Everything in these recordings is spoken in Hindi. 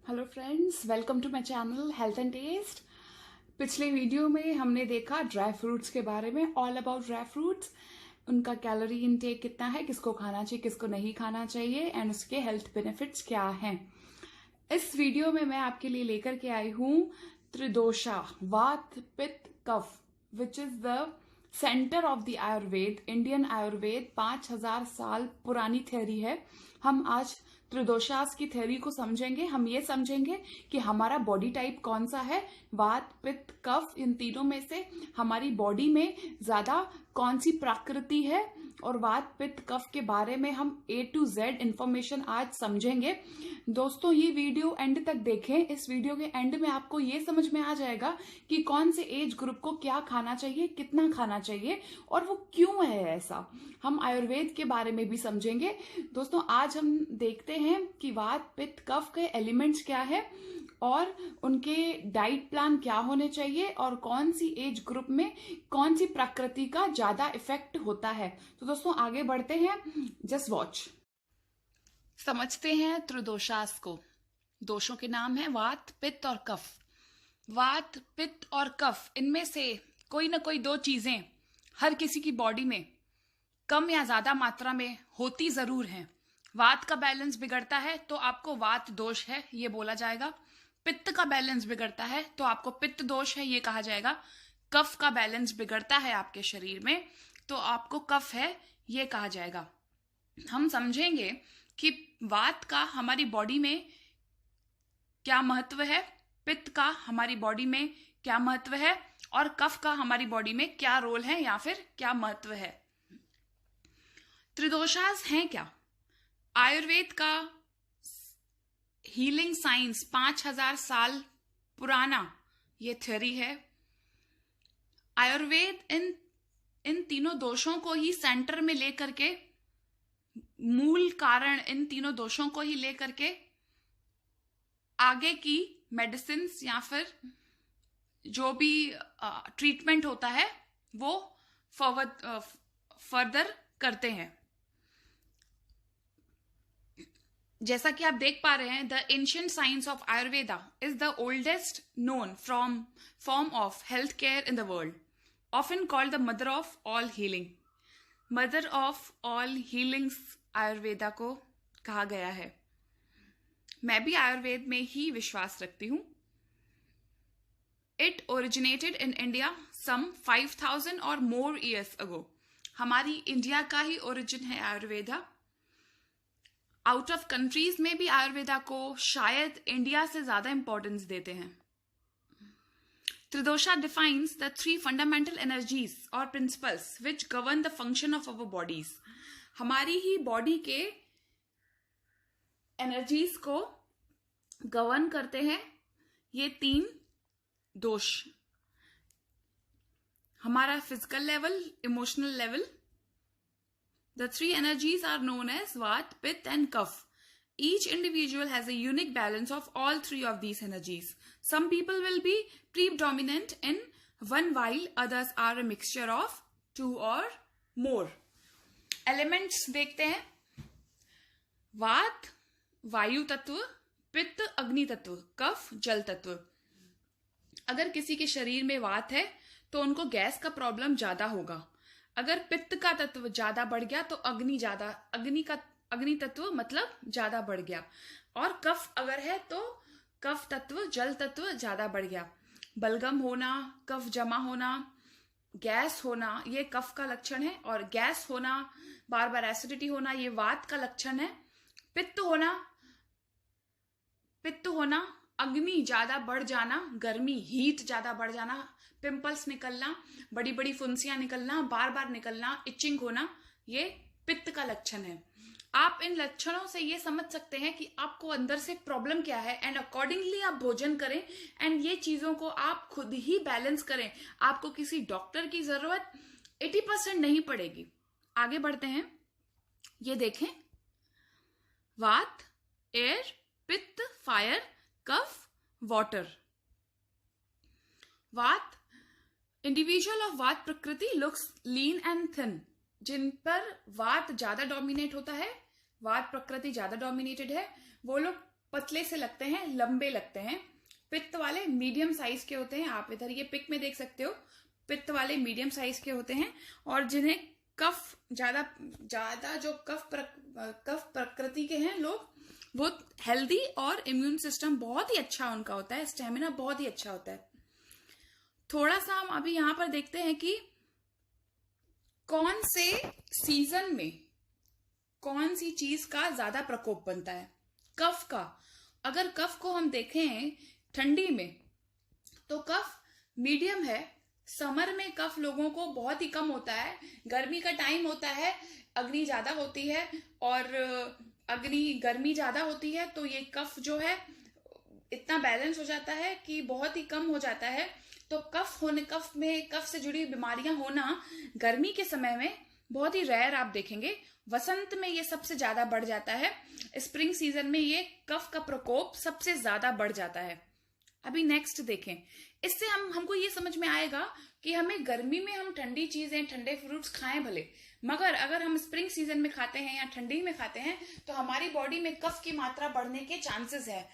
Hello friends, welcome to my channel health and taste. पिछले वीडियो में हमने देखा ड्राई फ्रूट्स के बारे में, ऑल अबाउट ड्राई फ्रूट्स, उनका कैलोरी इनटेक कितना है, किसको खाना चाहिए किसको नहीं खाना चाहिए एंड उसके हेल्थ बेनिफिट्स क्या हैं। इस वीडियो में मैं आपके लिए लेकर के आई हूँ tridosha, vata pitta kapha, which is the centre of the Ayurveda. Indian Ayurveda 5000 साल पुरानी थ्योरी है। हम आज त्रिदोषास की थ्योरी को समझेंगे। हम ये समझेंगे कि हमारा बॉडी टाइप कौन सा है, वात पित्त कफ, इन तीनों में से हमारी बॉडी में ज्यादा कौन सी प्रकृति है, और वात पित्त कफ के बारे में हम A to Z इंफॉर्मेशन आज समझेंगे। दोस्तों, ये वीडियो एंड तक देखें। इस वीडियो के एंड में आपको ये समझ में आ जाएगा कि कौन से एज ग्रुप को क्या खाना चाहिए, कितना खाना चाहिए और वो क्यों है ऐसा। हम आयुर्वेद के बारे में भी समझेंगे। दोस्तों, आज हम देखते हैं कि वात पित्त कफ के एलिमेंट्स क्या है और उनके डाइट प्लान क्या होने चाहिए और कौन सी एज ग्रुप में कौन सी प्रकृति का ज्यादा इफेक्ट होता है। तो दोस्तों, आगे बढ़ते हैं। Just watch. समझते हैं त्रिदोषास को। दोषों के नाम है वात पित्त और कफ। वात पित्त और कफ, इनमें से कोई ना कोई दो चीजें हर किसी की बॉडी में कम या ज्यादा मात्रा में होती जरूर हैं। वात का बैलेंस बिगड़ता है तो आपको वात दोष है ये बोला जाएगा। पित्त का बैलेंस बिगड़ता है तो आपको पित्त दोष है ये कहा जाएगा। कफ का बैलेंस बिगड़ता है आपके शरीर में तो आपको कफ है ये कहा जाएगा। हम समझेंगे कि वात का हमारी बॉडी में क्या महत्व है, पित्त का हमारी बॉडी में क्या महत्व है और कफ का हमारी बॉडी में क्या रोल है या फिर क्या महत्व है। त्रिदोषास हैं क्या? आयुर्वेद का हीलिंग साइंस 5000 साल पुराना ये थ्योरी है। आयुर्वेद इन तीनों दोषों को ही सेंटर में लेकर के, मूल कारण इन तीनों दोषों को ही लेकर के आगे की मेडिसिन या फिर जो भी ट्रीटमेंट होता है वो फर्दर करते हैं। जैसा कि आप देख पा रहे हैं, the ancient science of Ayurveda is the oldest known form of health care in the world, often called the mother of all healing. Mother of all healings Ayurveda को कहा गया है। मैं भी आयुर्वेद में ही विश्वास रखती हूं। It originated in India some 5000 or more years ago. हमारी इंडिया का ही ओरिजिन है आयुर्वेदा। आउट ऑफ कंट्रीज में भी आयुर्वेदा को शायद इंडिया से ज्यादा इंपॉर्टेंस देते हैं। त्रिदोषा डिफाइंस द 3 फंडामेंटल एनर्जीज और principles which govern the function of our bodies. हमारी ही बॉडी के एनर्जीज को गवर्न करते हैं ये 3 दोष। हमारा physical level, emotional level. The 3 energies are known as Vat, Pitta and Kapha. Each individual has a unique balance of all 3 of these energies. Some people will be predominant in one while others are a mixture of 2 or more. Elements देखते हैं। वात वायु तत्व, पित्त अग्नि तत्व, कफ जल तत्व। अगर किसी के शरीर में वात है तो उनको गैस का प्रॉब्लम ज्यादा होगा। अगर पित्त का तत्व ज्यादा बढ़ गया तो अग्नि तत्व मतलब ज्यादा बढ़ गया। और कफ अगर है तो कफ तत्व, जल तत्व ज्यादा बढ़ गया। बलगम होना, कफ जमा होना, गैस होना ये कफ का लक्षण है, और गैस होना, बार बार एसिडिटी होना ये वात का लक्षण है। पित्त होना अग्नि ज्यादा बढ़ जाना, गर्मी हीट ज्यादा बढ़ जाना, पिंपल्स निकलना, बड़ी बड़ी फुंसियां निकलना, बार बार निकलना, इचिंग होना, ये पित्त का लक्षण है। आप इन लक्षणों से ये समझ सकते हैं कि आपको अंदर से प्रॉब्लम क्या है एंड अकॉर्डिंगली आप भोजन करें एंड ये चीजों को आप खुद ही बैलेंस करें। आपको किसी डॉक्टर की जरूरत 80% नहीं पड़ेगी। आगे बढ़ते हैं। ये देखें, वात एयर, पित्त फायर, कफ वाटर। वात, इंडिविजुअल ऑफ वात प्रकृति लुक्स लीन एंड थिन। जिन पर वात ज्यादा डोमिनेट होता है, वात प्रकृति ज्यादा डोमिनेटेड है, वो लोग पतले से लगते हैं, लंबे लगते हैं। पित्त वाले मीडियम साइज के होते हैं, आप इधर ये पिक में देख सकते हो। पित्त वाले मीडियम साइज के होते हैं, और जिन्हें कफ ज्यादा जो कफ प्रकृति के हैं लोग, वो हेल्दी और इम्यून सिस्टम बहुत ही अच्छा उनका होता है, स्टेमिना बहुत ही अच्छा होता है। थोड़ा सा हम अभी यहां पर देखते हैं कि कौन से सीजन में कौन सी चीज का ज्यादा प्रकोप बनता है। कफ का, अगर कफ को हम देखें ठंडी में, तो कफ मीडियम है। समर में कफ लोगों को बहुत ही कम होता है, गर्मी का टाइम होता है, अग्नि ज्यादा होती है, और अग्नि गर्मी ज्यादा होती है, तो ये कफ जो है इतना बैलेंस हो जाता है कि बहुत ही कम हो जाता है। तो कफ से जुड़ी बीमारियां होना गर्मी के समय में बहुत ही रेयर आप देखेंगे। वसंत में ये सबसे ज्यादा बढ़ जाता है, स्प्रिंग सीजन में ये कफ का प्रकोप सबसे ज्यादा बढ़ जाता है। अभी नेक्स्ट देखें, इससे हमको ये समझ में आएगा कि हमें गर्मी में हम ठंडी चीजें, ठंडे फ्रूट्स खाएं भले, मगर अगर हम स्प्रिंग सीजन में खाते हैं या ठंडी में खाते हैं तो हमारी बॉडी में कफ की मात्रा बढ़ने के चांसेस है।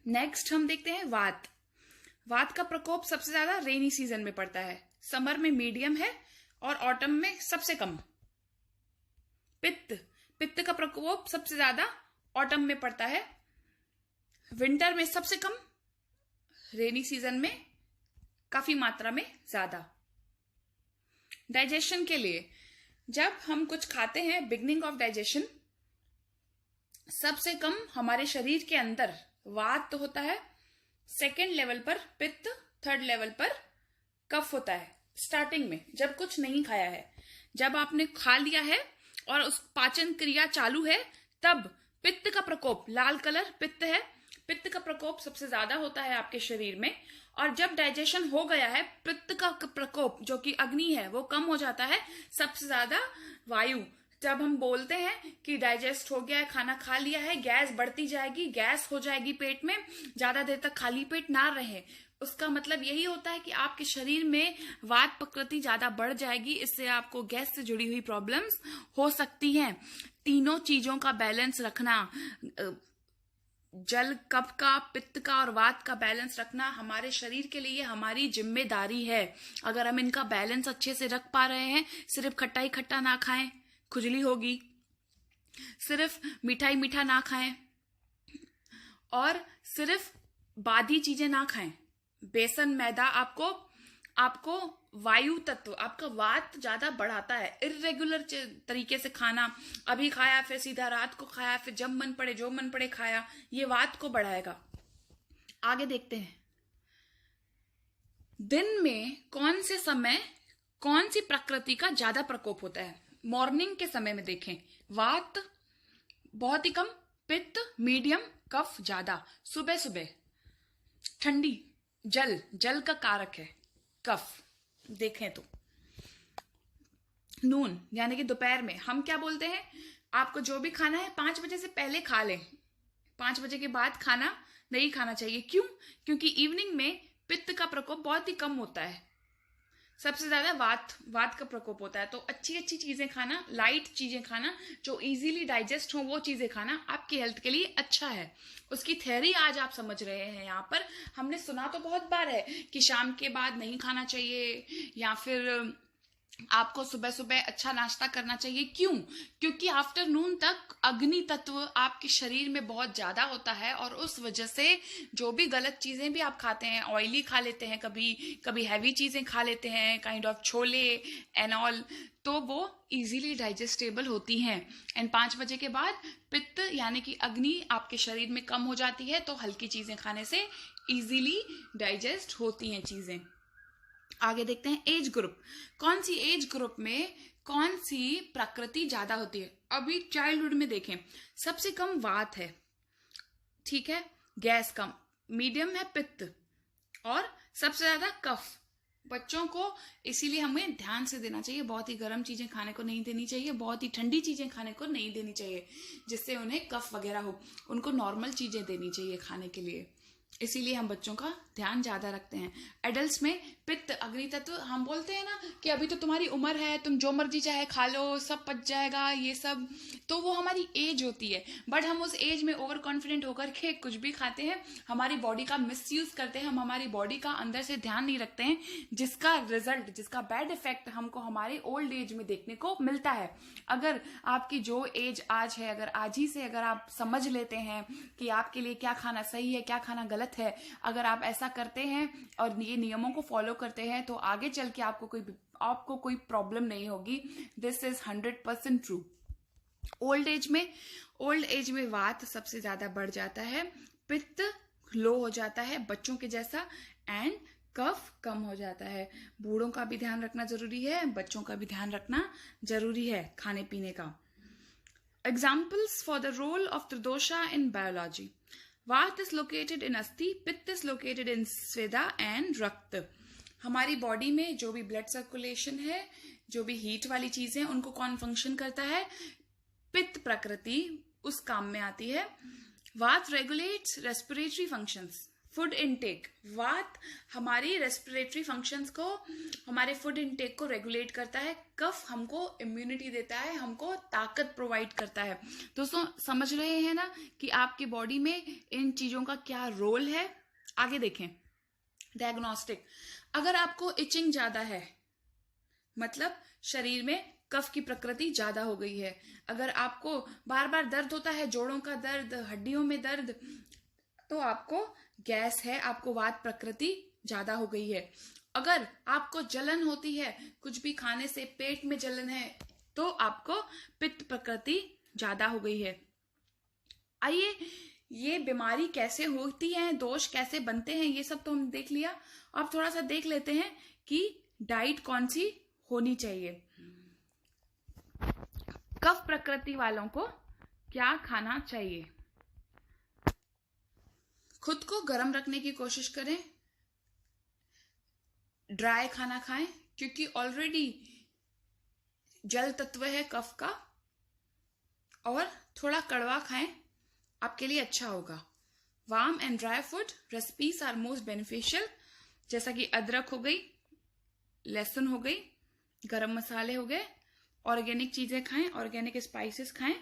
नेक्स्ट हम देखते हैं वात। वात का प्रकोप सबसे ज्यादा रेनी सीजन में पड़ता है, समर में मीडियम है और ऑटम में सबसे कम। पित्त का प्रकोप सबसे ज्यादा ऑटम में पड़ता है, विंटर में सबसे कम, रेनी सीजन में काफी मात्रा में ज्यादा। डाइजेशन के लिए जब हम कुछ खाते हैं, बिगनिंग ऑफ डाइजेशन, सबसे कम हमारे शरीर के अंदर वात होता है, सेकेंड लेवल पर पित्त, थर्ड लेवल पर कफ होता है। स्टार्टिंग में जब कुछ नहीं खाया है, जब आपने खा लिया है और उस पाचन क्रिया चालू है, तब पित्त का प्रकोप, लाल कलर पित्त है, पित्त का प्रकोप सबसे ज्यादा होता है आपके शरीर में। और जब डाइजेशन हो गया है, पित्त का प्रकोप जो कि अग्नि है वो कम हो जाता है, सबसे ज्यादा वायु। जब हम बोलते हैं कि डाइजेस्ट हो गया है, खाना खा लिया है, गैस बढ़ती जाएगी, गैस हो जाएगी पेट में, ज्यादा देर तक खाली पेट ना रहे, उसका मतलब यही होता है कि आपके शरीर में वात प्रकृति ज्यादा बढ़ जाएगी। इससे आपको गैस से जुड़ी हुई प्रॉब्लम्स हो सकती हैं। तीनों चीजों का बैलेंस रखना, जल, कफ का, पित्त का और वात का बैलेंस रखना हमारे शरीर के लिए हमारी जिम्मेदारी है। अगर हम इनका बैलेंस अच्छे से रख पा रहे हैं, सिर्फ खट्टा खट्टा ना खाएं, खुजली होगी, सिर्फ मिठाई मीठा ना खाएं, और सिर्फ बादी चीजें ना खाएं, बेसन, मैदा आपको वायु तत्व, आपका वात ज्यादा बढ़ाता है। इर्रेगुलर तरीके से खाना, अभी खाया फिर सीधा रात को खाया, फिर जब मन पड़े जो मन पड़े खाया, ये वात को बढ़ाएगा। आगे देखते हैं, दिन में कौन से समय कौन सी प्रकृति का ज्यादा प्रकोप होता है। मॉर्निंग के समय में देखें, वात बहुत ही कम, पित्त मीडियम, कफ ज्यादा। सुबह सुबह ठंडी, जल का कारक है कफ, देखें तो। नून यानी कि दोपहर में हम क्या बोलते हैं, आपको जो भी खाना है 5 बजे से पहले खा लें, 5 बजे के बाद खाना नहीं खाना चाहिए। क्यों? क्योंकि इवनिंग में पित्त का प्रकोप बहुत ही कम होता है, सबसे ज्यादा वात का प्रकोप होता है। तो अच्छी चीजें खाना, लाइट चीजें खाना, जो इजीली डाइजेस्ट हो वो चीजें खाना आपकी हेल्थ के लिए अच्छा है। उसकी थ्योरी आज आप समझ रहे हैं। यहाँ पर हमने सुना तो बहुत बार है कि शाम के बाद नहीं खाना चाहिए, या फिर आपको सुबह सुबह अच्छा नाश्ता करना चाहिए। क्यों? क्योंकि आफ्टरनून तक अग्नि तत्व आपके शरीर में बहुत ज्यादा होता है, और उस वजह से जो भी गलत चीजें भी आप खाते हैं, ऑयली खा लेते हैं, कभी हैवी चीजें खा लेते हैं, kind of chole and all, तो वो इजीली डाइजेस्टेबल होती हैं। एंड 5 बजे के बाद पित्त यानी कि अग्नि आपके शरीर में कम हो जाती है, तो हल्की चीजें खाने से इजीली डाइजेस्ट होती हैं चीजें। आगे देखते हैं एज ग्रुप। कौन सी एज ग्रुप में कौन सी प्रकृति ज्यादा होती है। अभी चाइल्डहुड में देखें, सबसे कम वात है, ठीक है, गैस कम, मीडियम है पित्त, और सबसे ज्यादा कफ। बच्चों को इसीलिए हमें ध्यान से देना चाहिए, बहुत ही गर्म चीजें खाने को नहीं देनी चाहिए, बहुत ही ठंडी चीजें खाने को नहीं देनी चाहिए, जिससे उन्हें कफ वगैरह हो। उनको नॉर्मल चीजें देनी चाहिए खाने के लिए। इसीलिए हम बच्चों का ध्यान ज्यादा रखते हैं। एडल्ट्स में पित्त, अग्नि तत्व, हम बोलते हैं ना कि अभी तो तुम्हारी उम्र है, तुम जो मर्जी चाहे खा लो, सब पच जाएगा, ये सब तो वो हमारी एज होती है। बट हम उस एज में ओवर कॉन्फिडेंट होकर के कुछ भी खाते हैं, हमारी बॉडी का मिसयूज करते हैं, हम हमारी बॉडी का अंदर से ध्यान नहीं रखते हैं, जिसका रिजल्ट, जिसका बैड इफेक्ट हमको हमारे ओल्ड एज में देखने को मिलता है। अगर आपकी जो एज आज है, अगर आज ही से अगर आप समझ लेते हैं कि आपके लिए क्या खाना सही है, क्या खाना गलत है, अगर आप ऐसा करते हैं और ये नियमों को फॉलो करते हैं, तो आगे चल के आपको कोई प्रॉब्लम नहीं होगी। This is 100% true. Old age में वात सबसे ज्यादा बढ़ जाता है, पित्त लो हो जाता है बच्चों के जैसा, एंड कफ कम हो जाता है। बूढ़ों का भी ध्यान रखना जरूरी है, बच्चों का भी ध्यान रखना जरूरी है खाने पीने का। Examples for the role of Tridosha in biology. Vata is located in Asti, Pitta is located in Sveda and Rakta. हमारी बॉडी में जो भी ब्लड सर्कुलेशन है, जो भी हीट वाली चीजें हैं, उनको कौन फंक्शन करता है? पित्त प्रकृति उस काम में आती है। वात regulates respiratory functions, food intake. वात हमारी रेस्पिरेटरी फंक्शंस को, हमारे फूड इनटेक को रेगुलेट करता है। कफ हमको इम्यूनिटी देता है, हमको ताकत प्रोवाइड करता है। दोस्तों समझ रहे हैं ना कि आपकी बॉडी में इन चीजों का क्या रोल है? आगे देखें। डायग्नोस्टिक, अगर आपको इचिंग ज्यादा है, मतलब शरीर में कफ की प्रकृति ज्यादा हो गई है, अगर आपको बार बार दर्द होता है, जोड़ों का दर्द, हड्डियों में दर्द, तो आपको गैस है, आपको वात प्रकृति ज्यादा हो गई है। अगर आपको जलन होती है, कुछ भी खाने से पेट में जलन है, तो आपको पित्त प्रकृति ज्यादा हो गई है। आइए, ये बीमारी कैसे होती है, दोष कैसे बनते हैं, ये सब तो हम देख लिया। अब थोड़ा सा देख लेते हैं कि डाइट कौन सी होनी चाहिए। कफ प्रकृति वालों को क्या खाना चाहिए? खुद को गर्म रखने की कोशिश करें, ड्राई खाना खाएं, क्योंकि ऑलरेडी जल तत्व है कफ का, और थोड़ा कड़वा खाएं, आपके लिए अच्छा होगा। Warm and dry food recipes are most beneficial, जैसा कि अदरक हो गई, लहसुन हो गई, गरम मसाले हो गए, ऑर्गेनिक चीजें खाएं, ऑर्गेनिक स्पाइसेस खाएं।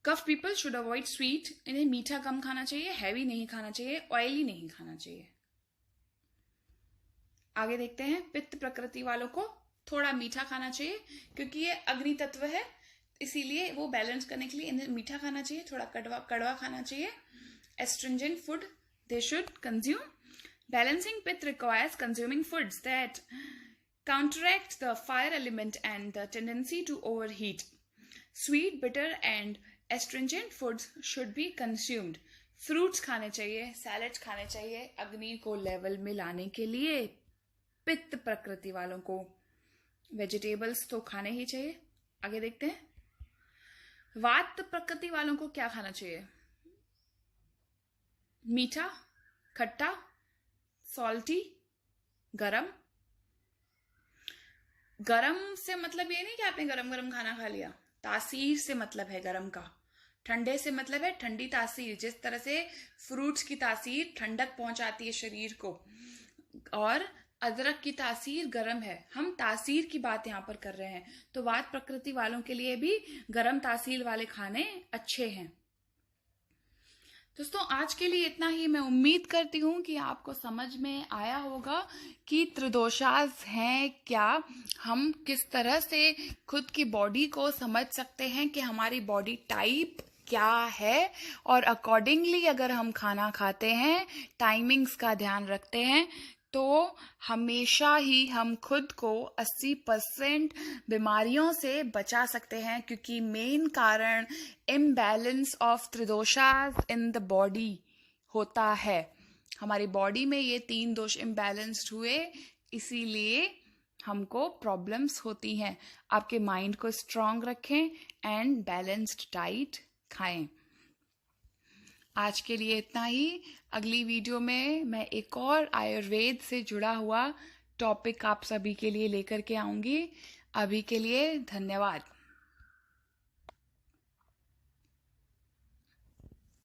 कफ पीपल शुड अवॉइड स्वीट, इन्हें मीठा कम खाना चाहिए, हैवी नहीं खाना चाहिए, ऑयली नहीं खाना चाहिए। आगे देखते हैं, पित्त प्रकृति वालों को थोड़ा मीठा खाना चाहिए, क्योंकि ये अग्नि तत्व है, इसीलिए वो बैलेंस करने के लिए इन्हें मीठा खाना चाहिए, थोड़ा कड़वा खाना चाहिए। Astringent food they should consume. Balancing pitta requires consuming foods that counteract the fire element and the tendency to overheat. Sweet, bitter and astringent foods should be consumed. Fruits खाने चाहिए, सैलड्स खाने चाहिए, अग्नि को लेवल में लाने के लिए। पित्त प्रकृति वालों को वेजिटेबल्स तो खाने ही चाहिए। आगे देखते हैं, वात प्रकृति वालों को क्या खाना चाहिए? मीठा, खट्टा, सॉल्टी, गरम। गरम से मतलब ये नहीं कि आपने गरम गरम खाना खा लिया, तासीर से मतलब है गरम का। ठंडे से मतलब है ठंडी तासीर, जिस तरह से फ्रूट्स की तासीर ठंडक पहुंचाती है शरीर को, और अदरक की तासीर गरम है। हम तासीर की बात यहाँ पर कर रहे हैं, तो वात प्रकृति वालों के लिए भी गरम तासीर वाले खाने अच्छे हैं। दोस्तों आज के लिए इतना ही। मैं उम्मीद करती हूँ कि आपको समझ में आया होगा कि त्रिदोषास हैं क्या, हम किस तरह से खुद की बॉडी को समझ सकते हैं कि हमारी बॉडी टाइप क्या है, और अकॉर्डिंगली अगर हम खाना खाते हैं, टाइमिंग्स का ध्यान रखते हैं, तो हमेशा ही हम खुद को 80% बीमारियों से बचा सकते हैं, क्योंकि मेन कारण imbalance of tridoshas in the body होता है। हमारी बॉडी में ये 3 दोष इम्बैलेंस्ड हुए, इसीलिए हमको प्रॉब्लम्स होती हैं। आपके माइंड को स्ट्रांग रखें एंड बैलेंस्ड डाइट खाएं। आज के लिए इतना ही। अगली वीडियो में मैं एक और आयुर्वेद से जुड़ा हुआ टॉपिक आप सभी के लिए लेकर के आऊंगी। अभी के लिए धन्यवाद।